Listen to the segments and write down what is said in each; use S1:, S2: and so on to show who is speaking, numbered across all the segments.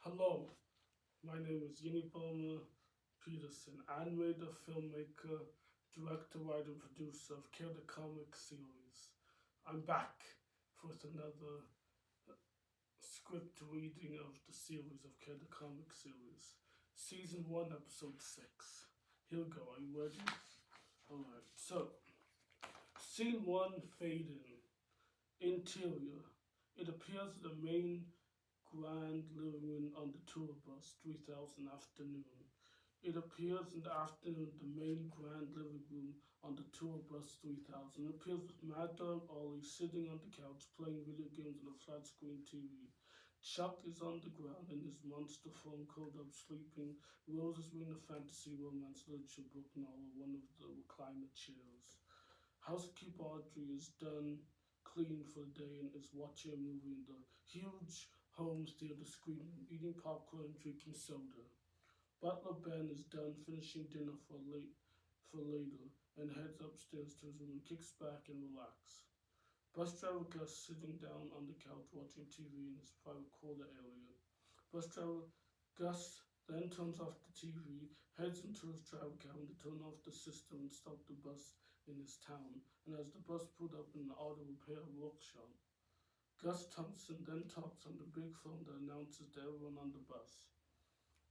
S1: Hello, my name is Yinneboma Peterson, animator, filmmaker, director, writer, and producer of Kill the Comic series. I'm back with another script reading of the series of Kill the Comic series. Season 1, Episode 6. Here we go, are you ready? Alright, so, Scene 1, Fade In. Interior. It appears the main grand living room on the tour bus, 3000 afternoon. It appears in the afternoon, the main grand living room on the tour bus 3000. It appears with Mad Dog Ollie sitting on the couch playing video games on a flat screen TV. Chuck is on the ground in his monster form, curled up sleeping. Rose is reading a fantasy romance literature book novel, one of the recliner chairs. Housekeeper Audrey is done cleaning for the day and is watching a movie in the huge home theater screen room, eating popcorn and drinking soda. Butler Ben is done finishing dinner for later and heads upstairs to his room and kicks back and relaxes. Bus driver Gus sitting down on the couch watching TV in his private quarter area. Bus driver Gus then turns off the TV, heads into his driver cabin to turn off the system and stop the bus in his town, and as the bus pulled up in an auto repair workshop. Gus Thompson then talks on the big phone that announces to everyone on the bus.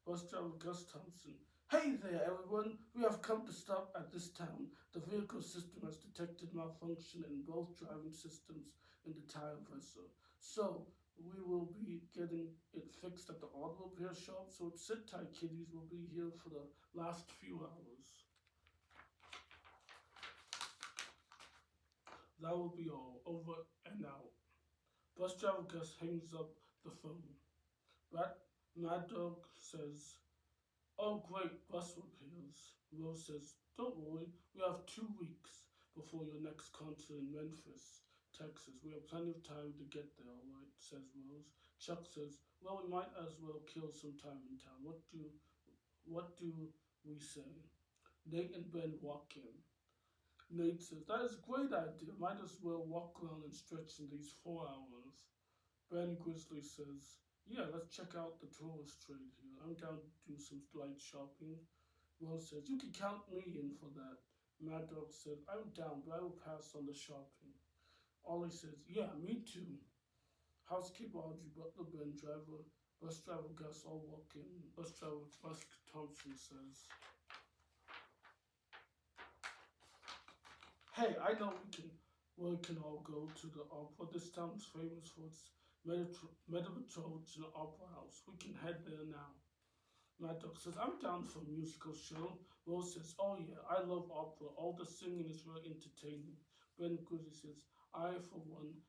S1: Bus driver Gus Thompson. Hey there, everyone. We have come to stop at this town. The vehicle system has detected malfunction in both driving systems in the tire pressure. So, we will be getting it fixed at the auto repair shop. So sit tight, kiddies. We'll be here for the last few hours. That will be all. Over and out. Bus driver Gus hangs up the phone. Mad Dog says, oh great, bus repairs. Rose says, don't worry, we have 2 weeks before your next concert in Memphis, Texas. We have plenty of time to get there, all right, says Rose. Chuck says, well, we might as well kill some time in town. What do we say? Nate and Ben walk in. Nate says, that is a great idea. Might as well walk around and stretch in these 4 hours. Ben Grizzly says, yeah, let's check out the tourist trade here. I'm down to do some light shopping. Rose says, you can count me in for that. Mad Dog says, I'm down, but I will pass on the shopping. Ollie says, yeah, me too. Housekeeper Audrey, Butler Ben, bus driver Gus all walk in. Bus driver Gus Thompson says, hey, I know we can all go to the opera. This town is famous for its Metropolitan Opera House. We can head there now. Mad Dog says, I'm down for a musical show. Rose says, oh yeah, I love opera. All the singing is very entertaining. Ben Goody says, I for one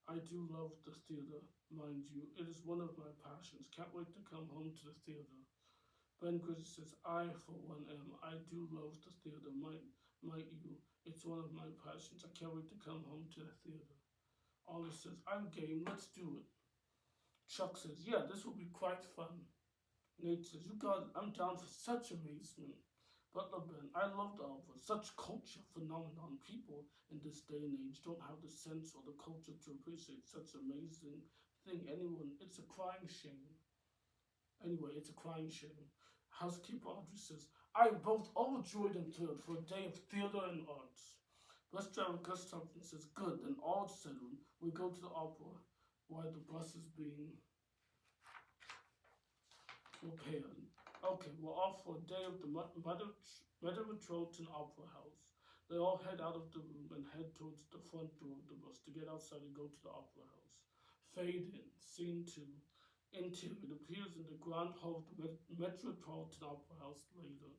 S1: I do love the theater, mind you. It is one of my passions. Can't wait to come home to the theater. Ben Goody says, I for one I do love the theater, might you. It's one of my passions. I can't wait to come home to the theater. Ollie says, I'm game, let's do it. Chuck says, yeah, this will be quite fun. Nate says, you got it, I'm down for such amazement. Butler Ben, I love the opera, such culture phenomenon. People in this day and age don't have the sense or the culture to appreciate such amazing thing. It's a crying shame. Anyway, it's a crying shame. Housekeeper Audrey says, I am both overjoyed and thrilled for a day of theater and arts. Bus driver Gus Thompson says, good, then all settled. We go to the opera while the bus is being repaired. Okay, we're off for a day of the Metropolitan Opera House. They all head out of the room and head towards the front door of the bus to get outside and go to the opera house. Fade in, scene 2. Interior. It appears in the grand hall of the Metropolitan Opera House later.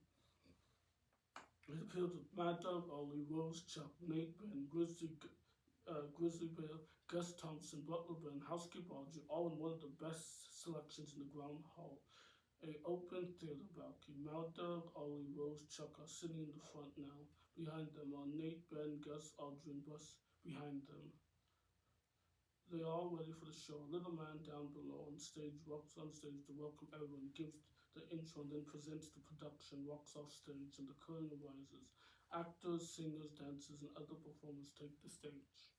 S1: It appears with Mad Dog, Ollie, Rose, Chuck, Nate, Ben, Grizzly Bear, Gus Thompson, Butler Ben, Housekeeper Audrey, all in one of the best selections in the ground hall. A open theater balcony. Mad Dog, Ollie, Rose, Chuck are sitting in the front now. Behind them are Nate, Ben, Gus, Audrey, and Bus behind them. They are all ready for the show. A little man down below on stage walks on stage to welcome everyone, gives the intro, and then presents the production, walks off stage, and the curtain rises. Actors, singers, dancers, and other performers take the stage.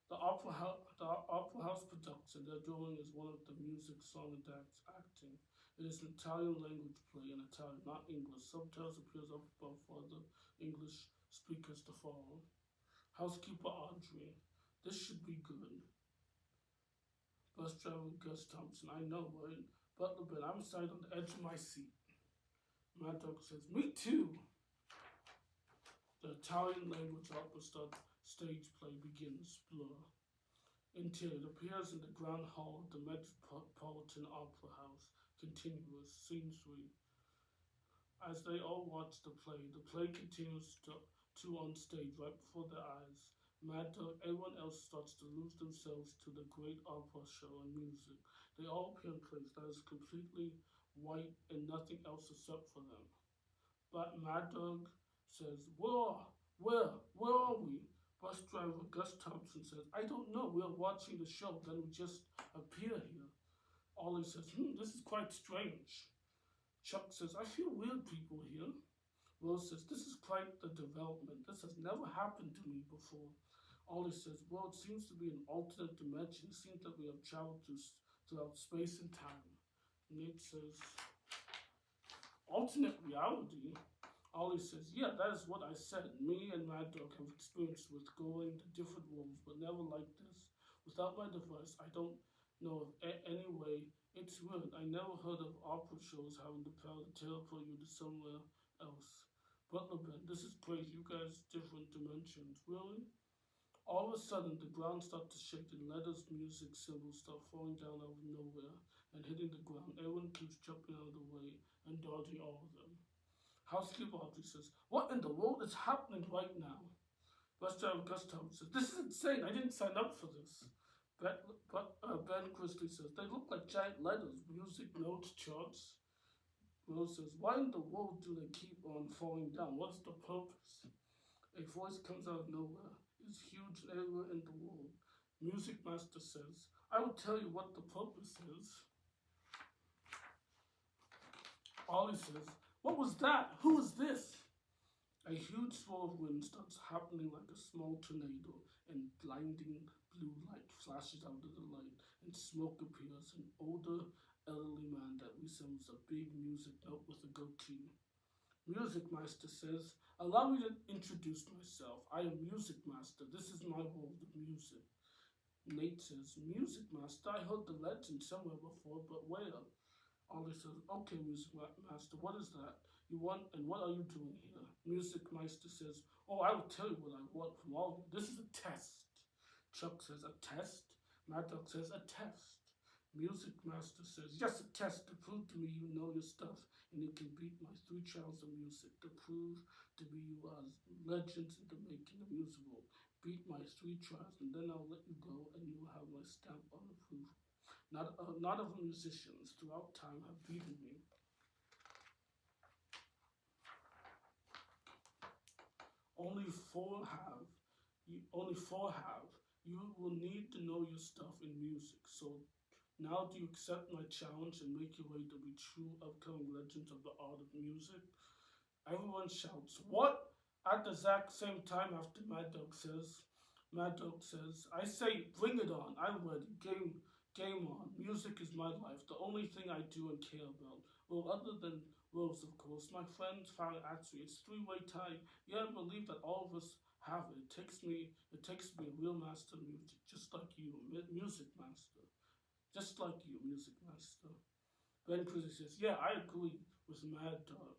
S1: The opera house production they're doing is one of the music, song, and dance acting. It is an Italian language play in Italian, not English. Subtitles appears up above for the English speakers to follow. Housekeeper Audrey. This should be good. Bus driver Gus Thompson. I know, right? Butler Ben. I'm sitting on the edge of my seat. Mad Dog says, me too. The Italian language opera stage play begins. Blur. Interior. It appears in the Grand Hall of the Metropolitan Opera House. Continuous. Scene 3. As they all watch the play continues to on stage right before their eyes. Mad Dog, everyone else starts to lose themselves to the great opera show and music. They all appear in place that is completely white and nothing else except for them. But Mad Dog says, where are we? Bus driver Gus Thompson says, I don't know, we are watching the show, then we just appear here. Ollie says, this is quite strange. Chuck says, I feel weird people here. Will says, this is quite the development. This has never happened to me before. Ollie says, well, it seems to be an alternate dimension. It seems that we have traveled throughout space and time. Nate says, alternate reality? Ollie says, yeah, that is what I said. Me and Mad Dog have experience with going to different worlds, but never like this. Without my device, I don't know of any way. It's weird. I never heard of opera shows having the power to teleport you to somewhere else. Butler Ben, this is crazy. You guys, different dimensions. Really? All of a sudden, the ground starts to shake and letters, music, symbols start falling down out of nowhere and hitting the ground. Everyone keeps jumping out of the way and dodging all of them. Housekeeper Audrey says, what in the world is happening right now? Bus driver Gustav says, this is insane. I didn't sign up for this. Ben Christie says, they look like giant letters, music, notes, charts. Rose says, why in the world do they keep on falling down? What's the purpose? A voice comes out of nowhere. It's huge everywhere in the world. Music Master says, I will tell you what the purpose is. Ollie says, what was that? Who is this? A huge swirl of wind starts happening like a small tornado, and blinding blue light flashes out of the light, and smoke appears. An older, elderly man that resembles a big music note with a goatee. Music Master says, allow me to introduce myself. I am Music Master. This is my world of music. Nate says, Music Master, I heard the legend somewhere before, but where? Ollie says, okay, Music Master, what is that? You want, and what are you doing here? Music Meister says, oh, I will tell you what I want from all of you. This is a test. Chuck says, a test? Mad Dog says, a test. Music Master says, yes, a test to prove to me you know your stuff and you can beat my 3 trials of music, to prove to me you are legends in the making of musical. Beat my 3 trials and then I'll let you go and you will have my stamp on approval. Not of musicians throughout time have beaten me. Only four have. You will need to know your stuff in music. So now do you accept my challenge and make your way to be true upcoming legends of the art of music? Everyone shouts, what? At the exact same time after Mad Dog says, I say, bring it on. I'm ready. Game on. Music is my life. The only thing I do and care about. Well, other than Rose, of course. My friends found actually it's 3-way tie. Yeah, I believe that all of us have it. It takes me a real master of music, just like you, music master. Just like you, music master. Ben Cruz says, yeah, I agree with Mad Dog.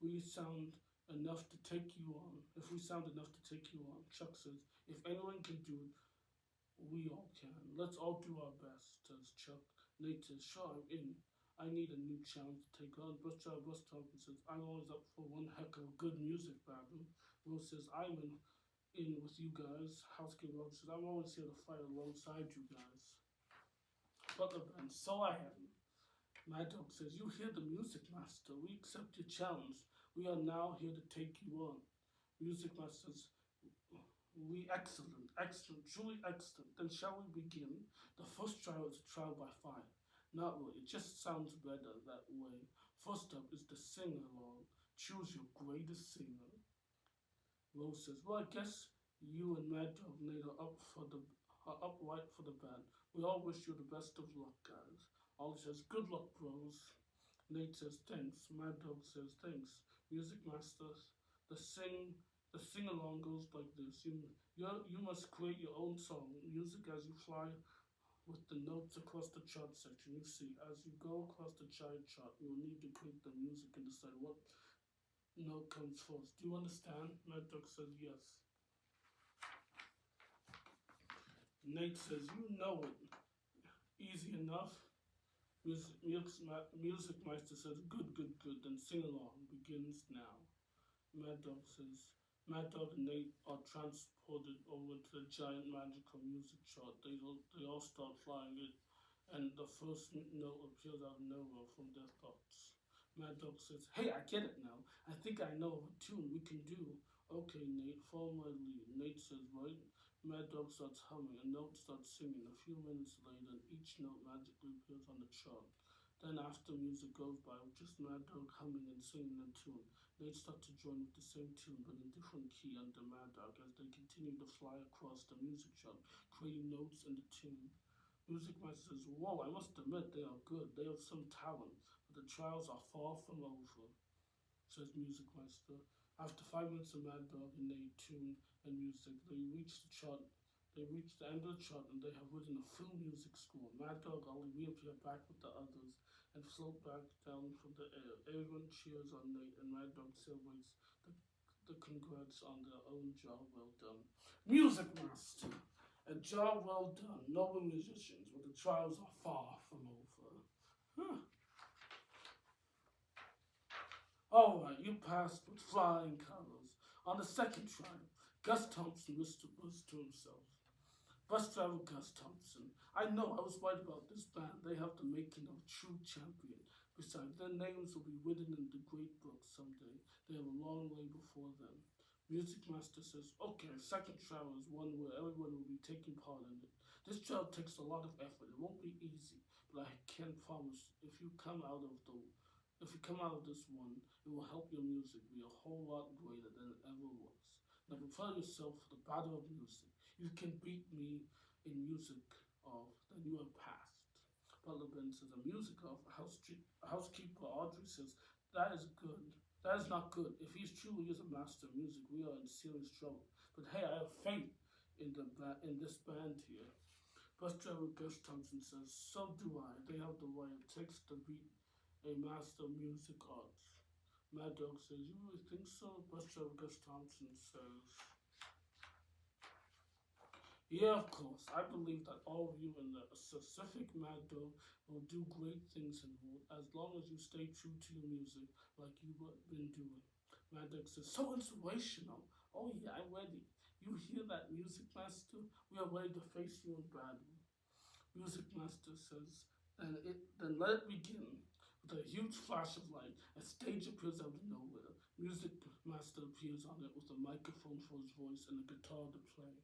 S1: We sound enough to take you on. If we sound enough to take you on. Chuck says, if anyone can do it, we all can. Let's all do our best, says Chuck. Nate says, sure, I'm in. I need a new challenge to take on. Bus Thompson says, I'm always up for one heck of good music battle. Will says, I'm in with you guys. Housekeeper says, I'm always here to fight alongside you guys. Butler Ben, so I am. Mad Dog says, you hear the Music Master. We accept your challenge. We are now here to take you on. Music Master says, excellent, truly excellent. Then shall we begin? The first trial is a trial by fire. Not really, it just sounds better that way. First up is the sing-along. Choose your greatest singer. Rose says, well, I guess you and Mad Dog Nate are are upright for the band. We all wish you the best of luck, guys. Ollie says, good luck, bros. Nate says, thanks. Mad Dog says, thanks. Music Master, the sing along goes like this. You must create your own song, music as you fly with the notes across the chart section. You see, as you go across the giant chart, you will need to create the music and decide what note comes first. Do you understand? Mad Dog says, yes. Nate says, you know it. Easy enough. Music Meister says, good, good, good. Then sing along. Begins now. Mad Dog says, Mad Dog and Nate are transported over to the giant magical music chart. They all start flying it, and the first note appears out of nowhere from their thoughts. Mad Dog says, hey, I get it now. I think I know of a tune we can do. Okay, Nate, follow my lead. Nate says, right. Mad Dog starts humming, a note starts singing. A few minutes later, each note magically appears on the chart. Then after music goes by, with just Mad Dog humming and singing a tune, they start to join with the same tune but in different key under Mad Dog as they continue to fly across the music chart, creating notes in the tune. Music Master says, whoa, I must admit they are good. They have some talent, but the trials are far from over, says Music Master. After 5 minutes of Mad Dog and Nate tune and music, they reach the chart. They reach the end of the chart and they have written a full music score. Mad Dog only reappear back with the others and float back down from the air. Everyone cheers on Nate and Mad Dog celebrates the congrats on their own job well done. Music Master! A job well done. Noble musicians, but the trials are far from over. Huh. Alright, you passed with flying colors. On the second trial, Gus Thompson whispers to himself. Bus driver Gus Thompson. I know, I was right about this band. They have the making of a true champion. Besides, their names will be written in the great books someday. They have a long way before them. Music Master says, okay, second trial is one where everyone will be taking part in it. This trial takes a lot of effort. It won't be easy, but I can promise if you come out of this one, it will help your music be a whole lot greater than it ever was. Now prepare yourself for the battle of music. You can beat me in music of then you are past. Butler Ben says, a music of housekeeper Audrey says, that is good. That is not good. If he's truly is a master of music, we are in serious trouble. But hey, I have faith in this band here. Bus driver Gus Thompson says, so do I. They have the way it takes to beat a master of music arts. Mad Dog says, you really think so? Bus driver Gus Thompson says, yeah, of course. I believe that all of you in the specific Mad Dog will do great things in the world as long as you stay true to your music like you've been doing. Mad Dog says, so inspirational. Oh yeah, I'm ready. You hear that, Music Master? We are ready to face you in battle. Music Master says, then let it begin. With a huge flash of light, a stage appears out of nowhere. Music Master appears on it with a microphone for his voice and a guitar to play.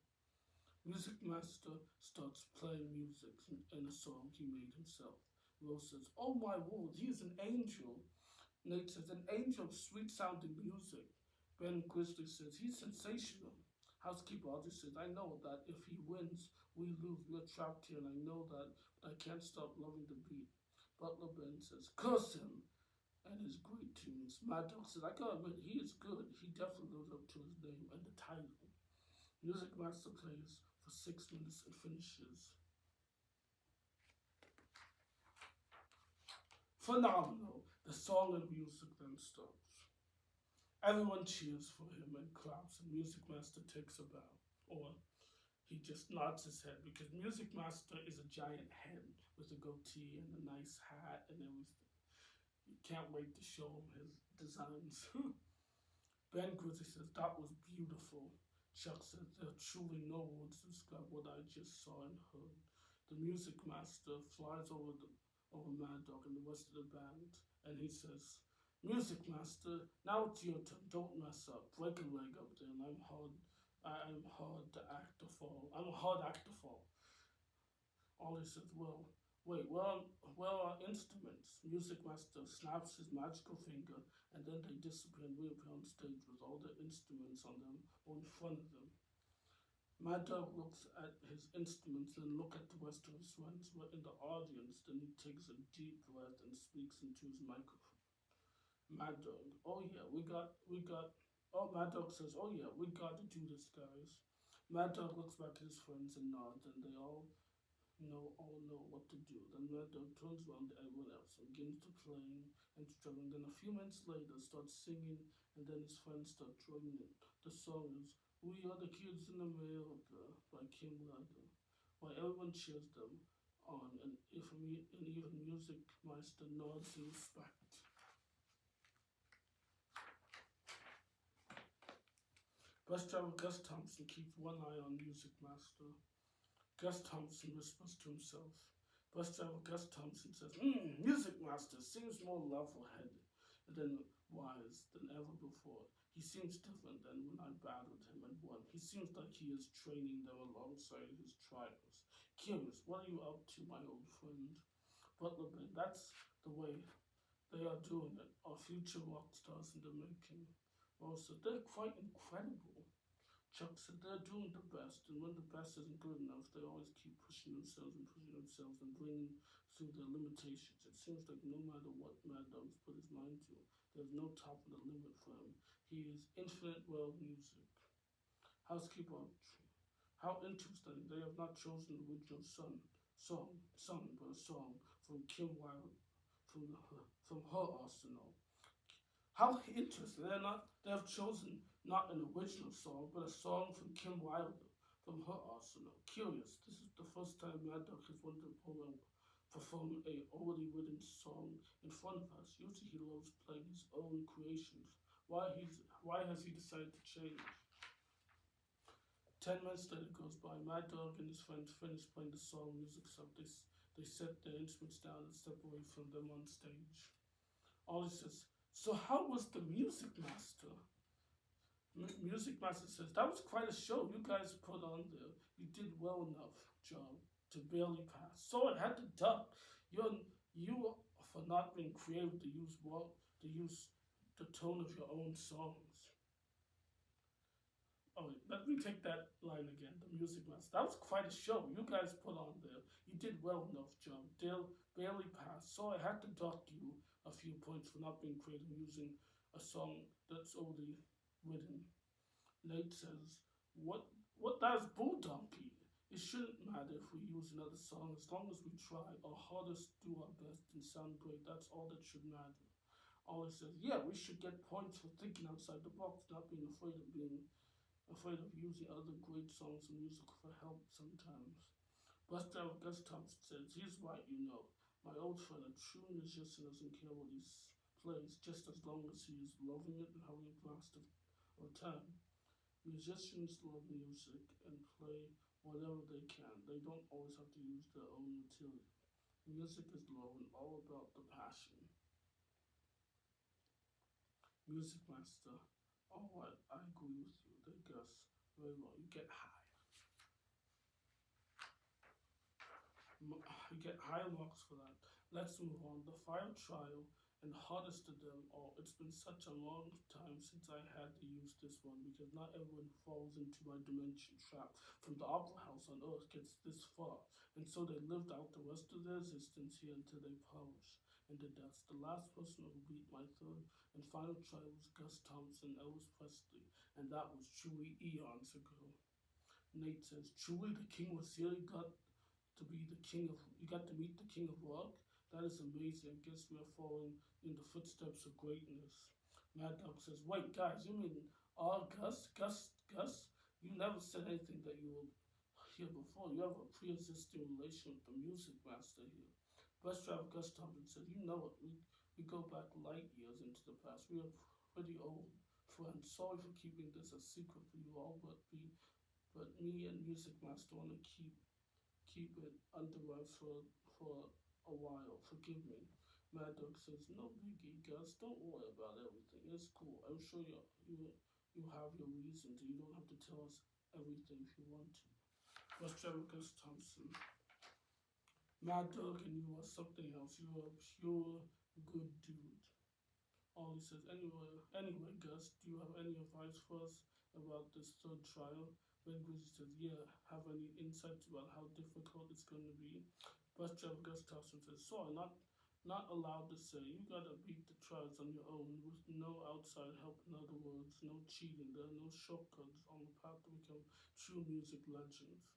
S1: Music Master starts playing music in a song he made himself. Rose says, oh my word, he is an angel. Nate says, an angel of sweet-sounding music. Ben Grizzly says, he's sensational. Housekeeper Audrey says, I know that if he wins, we lose. We're trapped here, and I know that, but I can't stop loving the beat. Butler Ben says, curse him, and his great tunes. Mad Dog says, I gotta admit, he is good. He definitely lives up to his name and the title. Music Master plays for 6 minutes and finishes. Phenomenal. The song and music then stops. Everyone cheers for him and claps, and Music Master takes a bow. Or he just nods his head because Music Master is a giant hen with a goatee and a nice hat and everything. You can't wait to show him his designs. Ben Grizzly says, that was beautiful. Chuck says, there are truly no words to describe what I just saw and heard. The Music Master flies over Mad Dog and the rest of the band, and he says, Music Master, now it's your turn. Don't mess up. Break a leg up there, and I'm a hard act to fall. Ollie says, well, wait, where are instruments? Music Master snaps his magical finger, and then they disappear and reappear on stage with all the instruments on them or in front of them. Mad Dog looks at his instruments and look at the rest of his friends who are in the audience. Then he takes a deep breath and speaks into his microphone. Mad Dog, oh yeah, we got. Oh, Mad Dog says, oh yeah, we got to do this, guys. Mad Dog looks back at his friends and nods, and they all know what to do. Then Mad Dog turns around to everyone else and begins to playing and strumming. Then a few minutes later starts singing, and then his friends start joining in. The song is "We Are the Kids in America" by Kim Wilde, while everyone cheers them on, and even Music Meister nods in respect. Bus driver Gus Thompson keeps one eye on Music Master. Gus Thompson whispers to himself. Bus driver Gus Thompson says, Music Master seems more level-headed than wise than ever before. He seems different than when I battled him and won. He seems like he is training them alongside his trials. Curious, what are you up to, my old friend? Butler Ben, that's the way they are doing it. Our future rock stars in the making. Also, they're quite incredible. Chuck said they're doing the best, and when the best isn't good enough, they always keep pushing themselves and bringing through their limitations. It seems like no matter what Mad Dog's put his mind to, there's no top of the limit for him. He is infinite world music. Housekeeper, how interesting. They have not chosen the original song, but a song from Kim Wilde, from her arsenal. How interesting. They have chosen not an original song, but a song from Kim Wilde from her arsenal. Curious, this is the first time Mad Dog has wanted to perform a already written song in front of us. Usually he loves playing his own creations. Why has he decided to change? 10 minutes later goes by. Mad Dog and his friends finish playing the song music stuff. They set their instruments down and step away from them on stage. Ollie says, so how was the Music Master? Music Master says, that was quite a show you guys put on there. You did well enough, John, to barely pass. So I had to duck. You for not being creative to use the tone of your own songs. Oh, let me take that line again. The Music Master. That was quite a show you guys put on there. You did well enough, John. Barely passed. So I had to dock you a few points for not being creative using a song that's already written. Nate says, What does Bull Donkey? It shouldn't matter if we use another song as long as we try our hardest, do our best, and sound great. That's all that should matter. Ollie says, yeah, we should get points for thinking outside the box, not being afraid of using other great songs and music for help sometimes. Bus driver Gus Thompson says, here's right, my old friend, a true musician doesn't care what he plays, just as long as he is loving it and having a blast of time. Musicians love music and play whatever they can. They don't always have to use their own material. Music is love and all about the passion. Music Master, all right, I agree with you. They guess very well. You get high. You get high marks for that. Let's move on. The final trial and hardest of them all. It's been such a long time since I had to use this one because not everyone who falls into my dimension trap from the Opera House on Earth gets this far, and so they lived out the rest of their existence here until they perish into dust. The last person who beat my third and final trial was Gus Thompson, Elvis Presley, and that was truly eons ago. Nate says, truly the king was here. You got to meet the king of rock. That is amazing. I guess we are following in the footsteps of greatness. Mad Dog says, wait, guys, you mean Gus? You never said anything that you were here before. You have a pre-existing relation with the Music Master here. Bus driver Gus Thompson said, you know it. We go back light years into the past. We are pretty old friends. Sorry for keeping this a secret for you all, but me and Music Master want to keep it under wraps for a while. Forgive me. Mad Dog says, no biggie, Gus. Don't worry about everything. It's cool. I'm sure you have your reasons. You don't have to tell us everything if you want to. Bus driver Gus Thompson. Mad Dog and you are something else. You are a pure good dude. Ollie says, anyway, Gus, do you have any advice for us about this third trial? Ben Grizzly says, yeah, have any insights about how difficult it's going to be? Bus driver Gus Thompson says, sorry, not allowed to say. You gotta beat the trials on your own with no outside help. In other words, no cheating. There are no shortcuts on the path to become true music legends.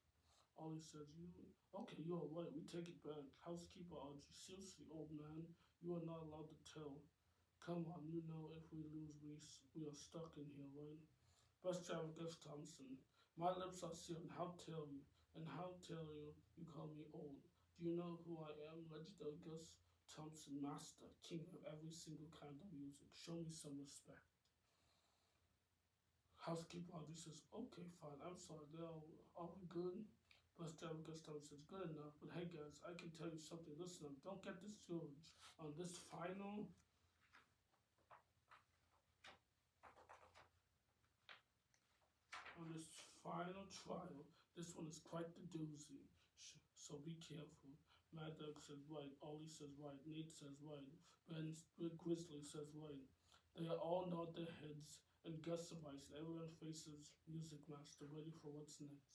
S1: Ollie says, you okay, you're right, we take it back. Housekeeper Audrey, seriously, old man, you are not allowed to tell. Come on, you know if we lose, we are stuck in here, right? Bus driver Gus Thompson. My lips are sealed. How tell you? And how tell you you call me old? Do you know who I am? Legendary Gus Thompson, master, king of every single kind of music. Show me some respect. Housekeeper Audrey says, okay, fine, I'm sorry, are we good? Bus driver Gus Thompson says, good enough, but hey guys, I can tell you something. Listen up, don't get discouraged. On this final trial, this one is quite the doozy, so be careful. Mad Dog says right, Ollie says right, Nate says right, Ben Big Grizzly says right. They all nod their heads and Gus advice. Everyone faces Music Master, ready for what's next.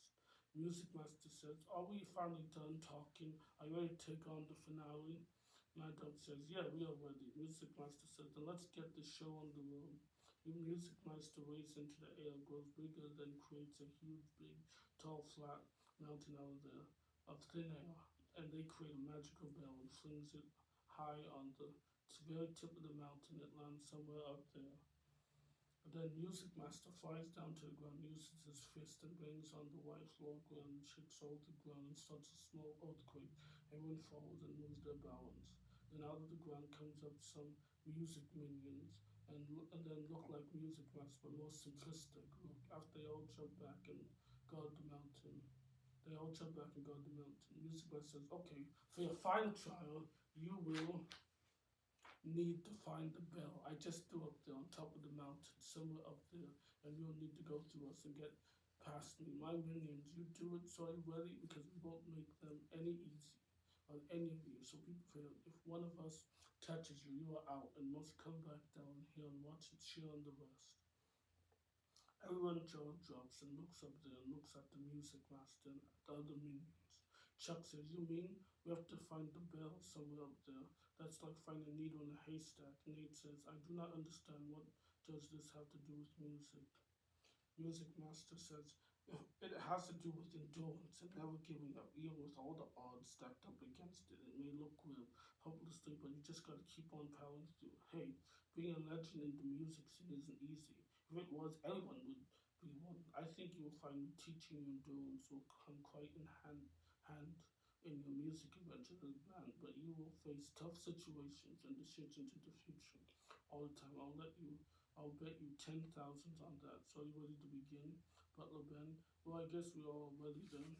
S1: Music Master says, are we finally done talking? Are you ready to take on the finale? Mad Dog says, yeah, we are ready. Music Master says, then let's get this show on the road. The Music Master races into the air, grows bigger, then creates a huge, big, tall, flat mountain out of there, of thin air, and they create a magical bell and flings it high on the very tip of the mountain. It lands somewhere up there. And then Music Master flies down to the ground, uses his fist and bangs on the white floor ground, and shakes all the ground and starts a small earthquake. Everyone falls and loses their balance. Then out of the ground comes up some music minions and then look like Music Master, but more simplistic. Look, after they all jump back and guard the mountain. They all jump back and guard the mountain. Music Master says, okay, for your final trial, you will need to find the bell. I just threw up there on top of the mountain, somewhere up there, and you'll need to go through us and get past me. My minions, you do it, so are you ready? Because we won't make them any easy on any of you. So be prepared. If one of us touches you, you are out and must come back down here and watch and cheer on the rest. Everyone jaw drops and looks up there and looks at the Music Master and the other minions. Chuck says, you mean we have to find the bell somewhere up there? That's like finding a needle in a haystack. Nate says, I do not understand. What does this have to do with music? Music Master says, it has to do with endurance and never giving up, even with all the odds stacked up against it. It may look real, hopelessly, but you just gotta keep on powering through. Hey, being a legend in the music scene isn't easy. If it was, everyone would be one. I think you will find teaching you endurance will come quite in hand in your music adventure as a band, but you will face tough situations and decisions in the future all the time. I'll bet you 10,000 on that. So are you ready to begin? Butler Ben. Well, I guess we're all ready then.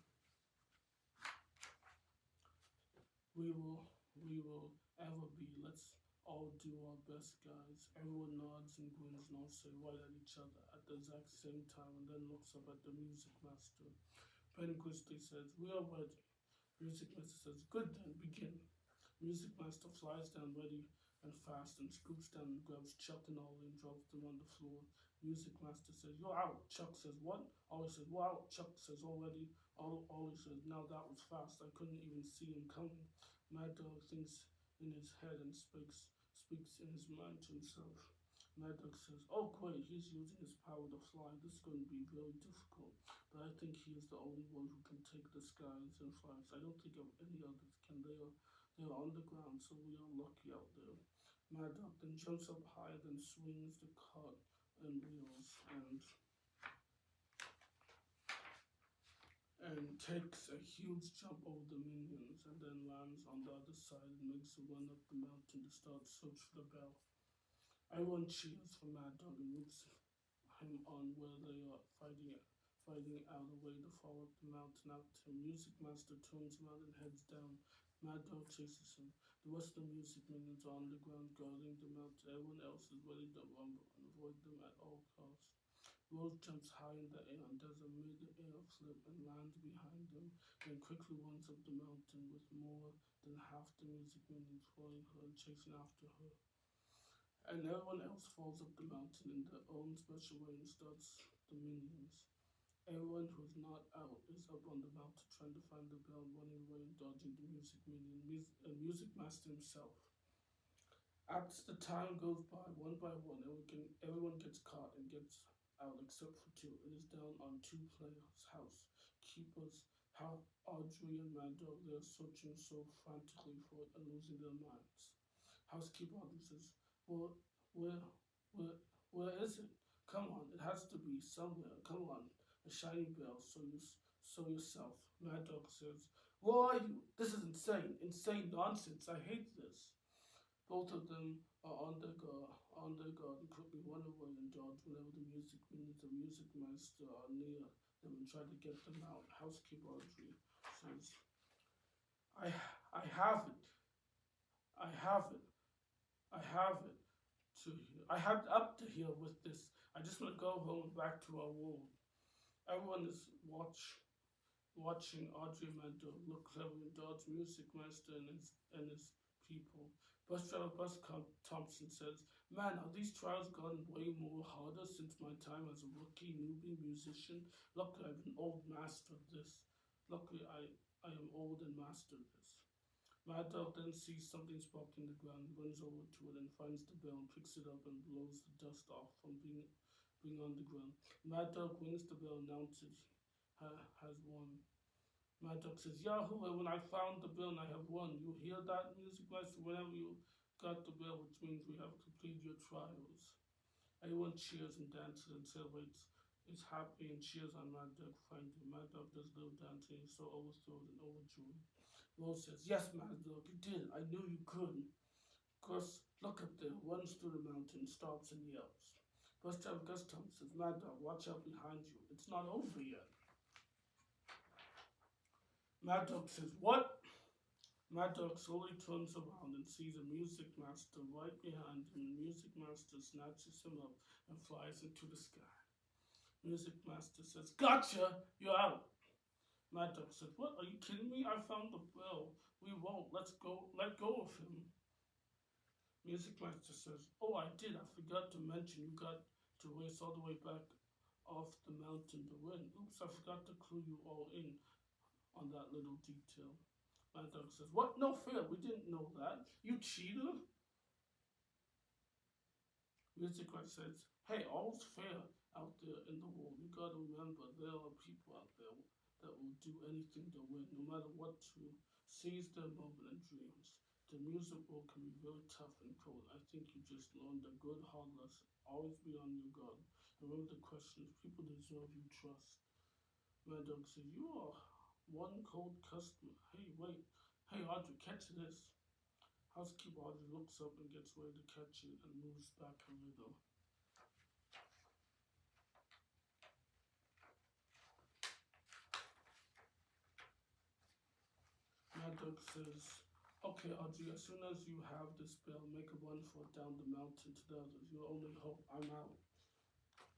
S1: We will ever be. Let's all do our best, guys. Everyone nods and grins and all say right at each other at the exact same time and then looks up at the Music Master. Ben Christie says, we are ready. Music Master says, good then, begin. Music Master flies down ready and fast and scoops down and grabs Chuck and Ollie and drops them on the floor. Music Master says, you're out. Chuck says, what? Ollie says, we're out. Chuck says, already. Ollie says, now that was fast. I couldn't even see him coming. Mad Dog thinks in his head and speaks in his mind to himself. Mad Dog says, oh great, he's using his power to fly. This is going to be very difficult. But I think he is the only one who can take the skies and fly. I don't think of any others can. They are on the ground, so we are lucky out there. Mad Dog then jumps up high, then swings the cart and wheels and takes a huge jump over the minions and then lands on the other side and makes a run up the mountain to start search for the bell. Everyone cheers for Mad Dog and moves him on where they are fighting out a way to fall up the mountain out to him. Music Master turns around and heads down. Mad Dog chases him. The rest of the music minions are on the ground guarding the mountain. Everyone else is ready to rumble and avoid them at all costs. Rose jumps high in the air and does a mid-air flip and lands behind them, then quickly runs up the mountain with more than half the music minions following her and chasing after her. And everyone else falls up the mountain in their own special way and starts the minions. Everyone who's not out is up on the mountain trying to find the bell, running away and dodging the music minion, music master himself. As the time goes by one, everyone gets caught and gets out except for two. It is down on two players' house. Keepers, how Audrey and Mando, they're searching so frantically for it and losing their minds. Housekeeper Audrey says, well, where, where, where is it? Come on, it has to be somewhere. Come on, a shiny bell, so yourself. Mad Dog says, where are you? This is insane nonsense. I hate this. Both of them are on their guard and quickly run away and dodge whenever the music minions and music master are near them and try to get them out. Housekeeper Audrey says, I, I have it. I have it. I have it to here. I have up to here with this. I just want to go home and back to our world. Everyone is watching Audrey Mando look clever and dodge music master and his people. Bus driver Thompson says, man, are these trials gotten way more harder since my time as a rookie newbie musician? Luckily, I've been old master of this. Luckily, I am old and mastered this. Mad Dog then sees something sparking the ground, runs over to it and finds the bell and picks it up and blows the dust off from being on the ground. Mad Dog rings the bell and announces has won. Mad Dog says, Yahoo, when I found the bell and I have won. You hear that, music master? Whenever you got the bell, which means we have completed your trials. Everyone cheers and dances and celebrates. Is happy and cheers on Mad Dog finding. Mad Dog does little dancing, so overthrown and overjoyed. Rose says, yes, Mad Dog, you did. I knew you could. Gus, look up there, runs through the mountain, stops and yells. Bus driver Gus Thompson says, Mad Dog, watch out behind you. It's not over yet. Mad Dog says, what? Mad Dog slowly turns around and sees a music master right behind him. The music master snatches him up and flies into the sky. Music master says, gotcha, you're out. Mad Dog says, what, are you kidding me? I found the bell. We won't, let go of him. Music master says, oh, I did, I forgot to mention you got to race all the way back off the mountain to win. Oops, I forgot to clue you all in on that little detail. Mad Dog says, what? No fair, we didn't know that. You cheater? Music master says, hey, all's fair out there in the world. You gotta remember, there are people out there that will do anything to win, no matter what, to seize their moment and dreams. The music world can be very tough and cold. I think you just learned a good hard lesson. Always be on your guard. Remember the question, if people deserve you trust. Mad Dog says, you are one cold customer. Hey, wait. Hey, Audrey, catch this. Housekeeper Audrey looks up and gets ready to catch it and moves back a little. Mad Dog says, okay, Audrey, as soon as you have this bell, make a run for it down the mountain to the others. Your only hope. I'm out,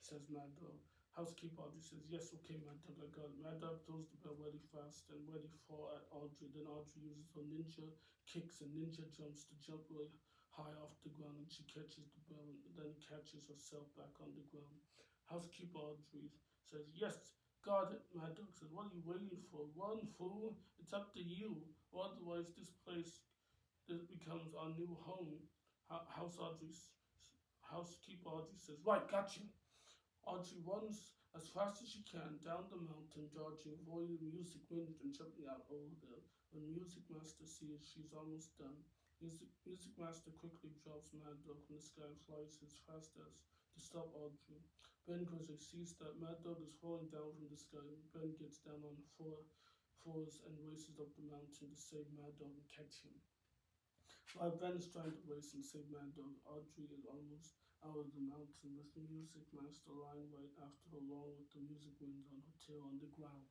S1: says Mad Dog. Housekeeper Audrey says, yes, okay, Mad Dog, I got it. Mad Dog throws the bell ready fast and ready for at Audrey. Then Audrey uses her ninja kicks and ninja jumps to jump really high off the ground, and she catches the bell and then catches herself back on the ground. Housekeeper Audrey says, yes, got it. Mad Dog says, what are you waiting for? Run, fool. It's up to you. Or otherwise, this becomes our new home. Housekeeper Audrey says, right, got you. Audrey runs as fast as she can down the mountain, dodging, avoiding music wind and jumping out over there. When Music Master sees she's almost done, Music Master quickly drops Mad Dog from the sky and flies as fast as to stop Audrey. Ben Grizzly sees that Mad Dog is falling down from the sky. Ben gets down on fours and races up the mountain to save Mad Dog and catch him. While Ben is trying to race and save Mad Dog, Audrey is almost out of the mountain with the Music Master lying right after her, along with the music winds on her tail on the ground.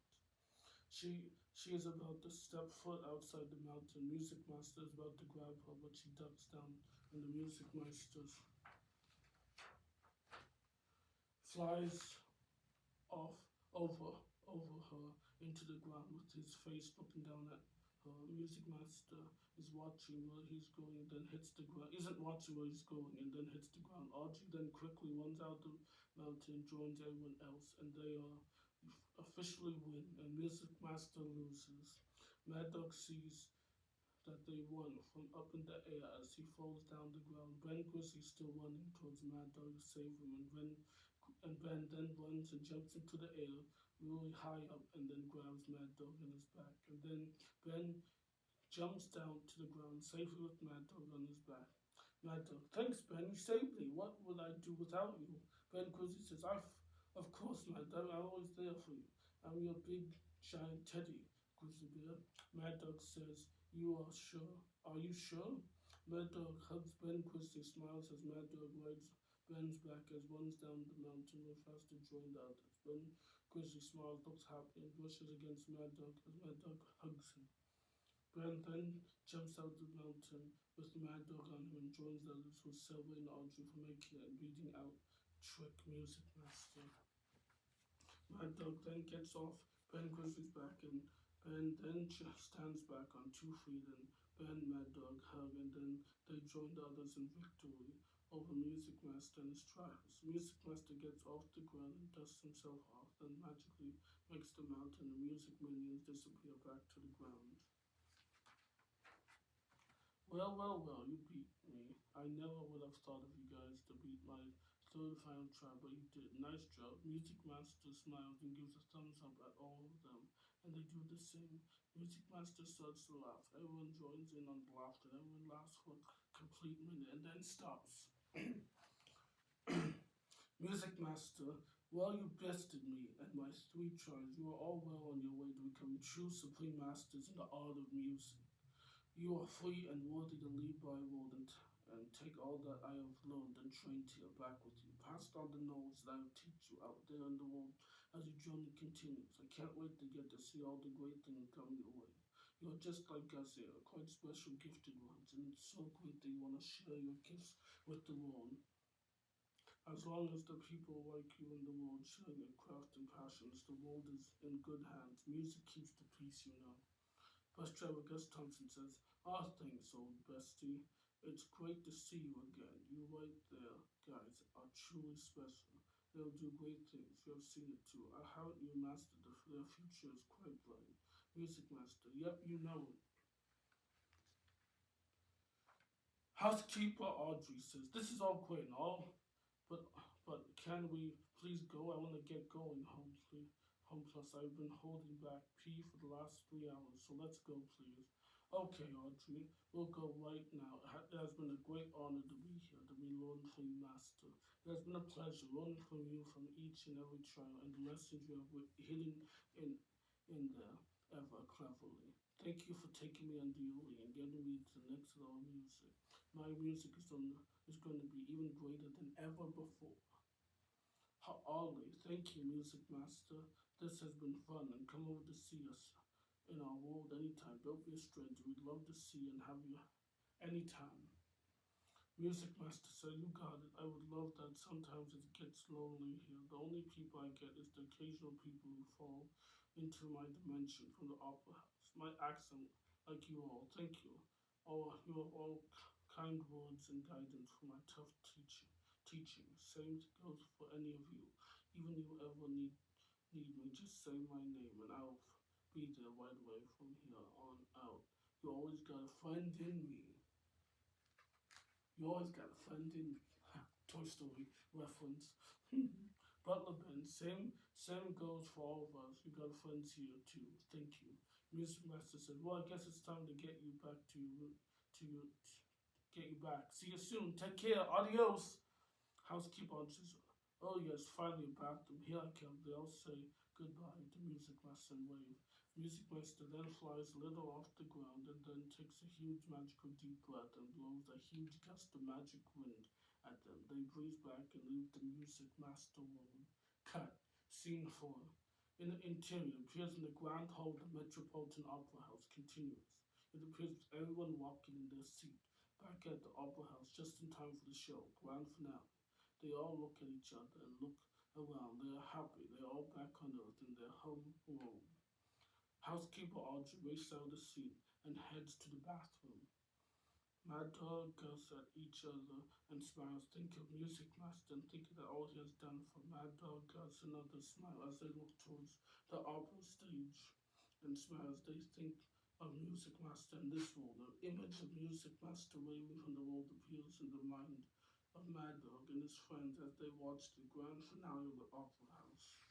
S1: She is about to step foot outside the mountain. Music Master is about to grab her, but she ducks down, and the Music Master flies off over her into the ground with his face looking down at her. Music Master is watching where he's going and then hits the ground. Isn't watching where he's going and then hits the ground. Audrey then quickly runs out the mountain, joins everyone else, and they are officially win and Music Master loses. Mad Dog sees that they won from up in the air as he falls down the ground. Ben Grizzly's still running towards Mad Dog to save him, and Ben then runs and jumps into the air really high up and then grabs Mad Dog in his back. And then Ben jumps down to the ground safely with Mad Dog on his back. Mad Dog, thanks Ben, you saved me. What would I do without you? Ben Grizzly says, of course, Mad Dog, I'm always there for you. I'm your big giant teddy, Grizzly Bear. Mad Dog says, you are sure? Are you sure? Mad Dog hugs Ben Grizzly, smiles as Mad Dog rides Ben's back as runs down the mountain real fast to join the others. Ben Grizzly smiles, looks happy, and brushes against Mad Dog as Mad Dog hugs him. Ben then jumps out the mountain with Mad Dog on him and joins the others with Silver and Audrey for making it and beating out Trick Music Master. Mad Dog then gets off Ben Grizzly's back and Ben then stands back on 2 feet and Ben Mad Dog hug and then they join the others in victory over Music Master and his trials. Music Master gets off the ground and dusts himself off, then magically makes the mountain and music minions disappear back to the ground. Well, you beat me. I never would have thought of you guys to beat my third final try, but you did. Nice job. Music Master smiles and gives a thumbs up at all of them, and they do the same. Music Master starts to laugh. Everyone joins in on the laughter. Everyone laughs for a complete minute and then stops. Music Master, well, you bested me at my 3 tries. You are all well on your way to becoming true supreme masters in the art of music. You are free and worthy to leave by world and take all that I have learned and trained here back with you. Pass on the knowledge that I will teach you out there in the world as your journey continues. I can't wait to get to see all the great things coming your way. You're just like us here, quite special gifted ones, and it's so great that you want to share your gifts with the world. As long as the people like you in the world share your craft and passions, the world is in good hands. Music keeps the peace, you know. Bus driver Gus Thompson says, thanks, old bestie. It's great to see you again. You right there, guys, are truly special. They'll do great things. You have seen it too. Haven't you mastered their future is quite bright. Music Master, yep, you know it. Housekeeper Audrey says, this is all great and all, but can we please go? I want to get going home, please. Plus, I've been holding back pee for the last 3 hours, so let's go, please. Okay, Audrey, we'll go right now. It has been a great honor to be here, to be learned from you, Master. It has been a pleasure learning from you from each and every trial and the lessons you have hidden in there ever cleverly. Thank you for taking me under your wing and getting me to the next level of music. My music is going to be even greater than ever before. Ollie, thank you, Music Master. This has been fun, and come over to see us in our world anytime. Don't be a stranger. We'd love to see and have you anytime. Music Master said, you got it. I would love that. Sometimes it gets lonely here. The only people I get is the occasional people who fall into my dimension from the opera house. My accent, like you all. Thank you. You have all kind words and guidance for my tough teaching. Same goes for any of you. Even if you ever need me, just say my name and I'll be there right away from here on out. You always got a friend in me. You always got a friend in me. Toy Story reference. Butler Ben, same goes for all of us. You got friends here too. Thank you. Music Master said, well, I guess it's time to get you back get you back. See you soon. Take care. Adios. Housekeeper says, oh yes, finally a bathroom. Here I come. They all say goodbye to Music Master and wave. Music Master then flies a little off the ground and then takes a huge magical deep breath and blows a huge gust of magic wind at them. They breathe back and leave the Music Master room. Cut. Scene 4. In the interior, appears in the grand hall of the Metropolitan Opera House continues. It appears with everyone walking in their seat. Back at the Opera House, just in time for the show, grand finale. They all look at each other and look around. They are happy. They are all back on Earth in their home room. Housekeeper Audrey races out of the seat and heads to the bathroom. Mad Dog goes at each other and smiles. Think of Music Master and think of all he has done for Mad Dog. Goes another smile as they look towards the opera stage. And so as they think of music master in this role, the image of music master waving from the world appears in the mind of Mad Dog and his friends as they watch the grand finale of the Opera House.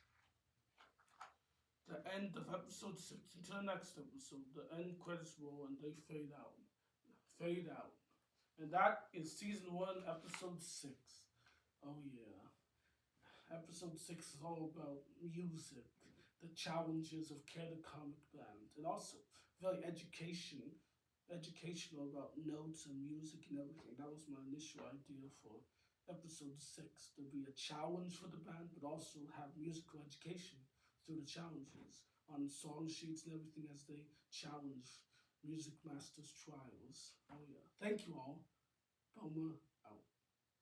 S1: The end of episode 6 into the next episode, the end credits roll and they fade out. Fade out. And that is season 1, episode 6. Oh yeah. Episode 6 is all about music, the challenges of Care the Comic Band, and also very educational about notes and music and everything. That was my initial idea for episode 6, to be a challenge for the band, but also have musical education through the challenges on song sheets and everything as they challenge Music Masters trials. Oh yeah. Thank you all. Boma out.